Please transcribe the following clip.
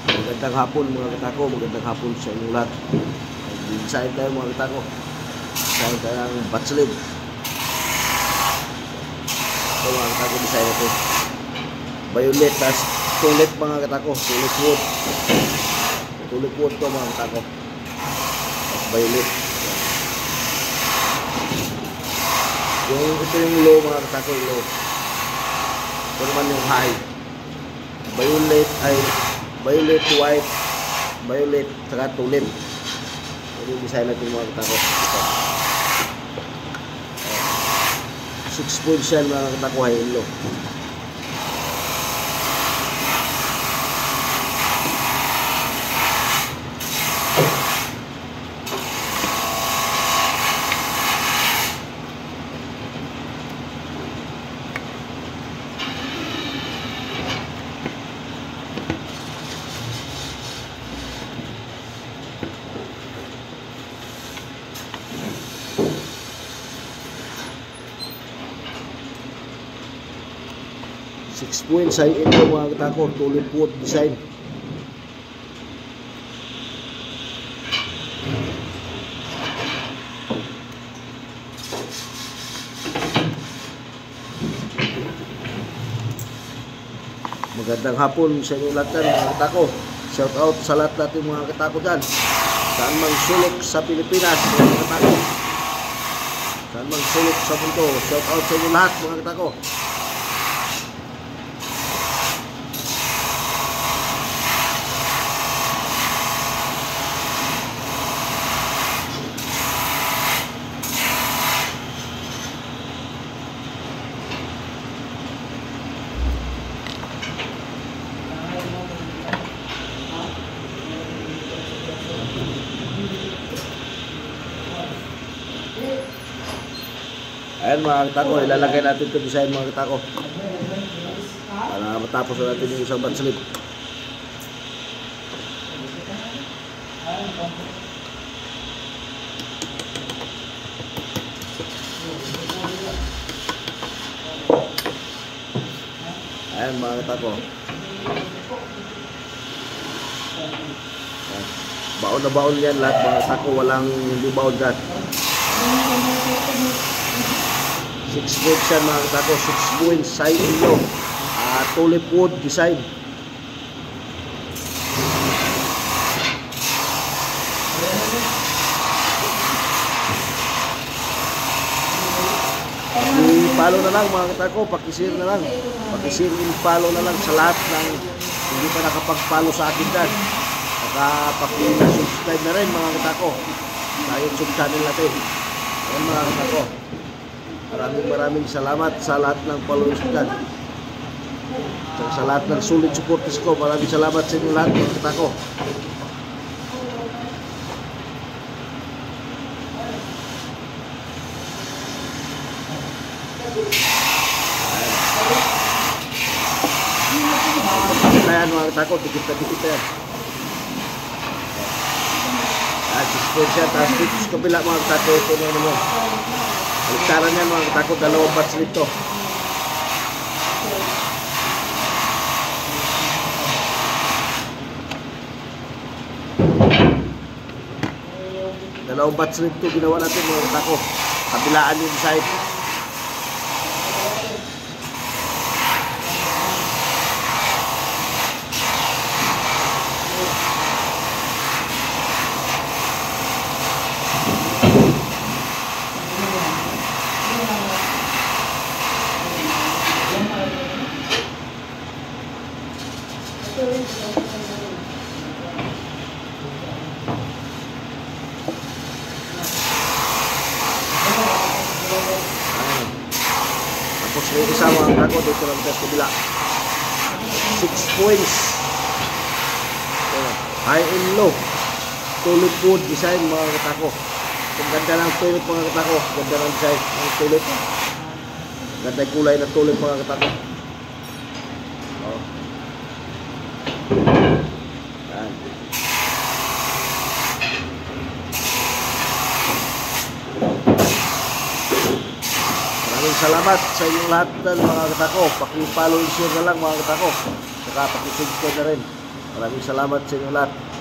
Magandang hapon mga katako, magandang hapon sa inyong lahat. Design tayo mga katako. Design tayo ng bat sleeve. Ito mga katako, design natin. Violet, tas tulip mga katako, tulip wood. Tulip wood to mga katako. Tas violet. Ito yung low mga katako, yung low. Ito naman yung high. Violet ay violet, white, violet, saka tulip. Ito yung design natin mga katako. Ito. 6 points yan mga katako, high and low. 6 points ay ito mga katako, tulip wood design. Magandang hapon sa inyo lahat mga katako. Shout out sa lahat natin mga katako dyan. Saan mang sulok sa Pilipinas mga katako. Saan mang sulok sa mundo. Shout out sa inyo lahat mga katako. Ayan mga katako, ilalagay natin ito design mga katako para matapos na natin yung isang bat sleeve. Ayan mga katako. Baon na baon yan lahat mga katako, walang hindi baon dyan. 6 points yan mga katako, 6 points side and low, tulip wood design. I-follow na lang mga katako, pakishare na lang, pakishare and follow na lang sa lahat ng hindi pa nakapag-follow sa akin dyan. Pakisubscribe na rin mga katako sa YouTube channel natin. Ayan mga katako, maraming salamat sa lahat ng followers ko dyan. Sa lahat ng solid supporters ko, maraming salamat sa inyo lahat mga katako. Ayan mga katako, dikit na yan. 6 points yan, tapos dito sa kabila mga katako, ito na naman. Baliktaran yan mga katako, dalawang bats nito. Dalawang bats nito ginawa natin mga katako. Kabilaan yung side. Tapos may isama ang katako dito lang sa kabila. 6 points. High and low. Tulip wood design mga katako. Ang ganda ng tulip mga katako. Ganda ng design ng tulip. Ganda yung kulay ng tulip mga katako. Yan. Maraming salamat sa inyong lahat mga katako. Paki-follow and share na lang mga katako. saka paki-subscribe na rin. Maraming salamat sa inyo lahat.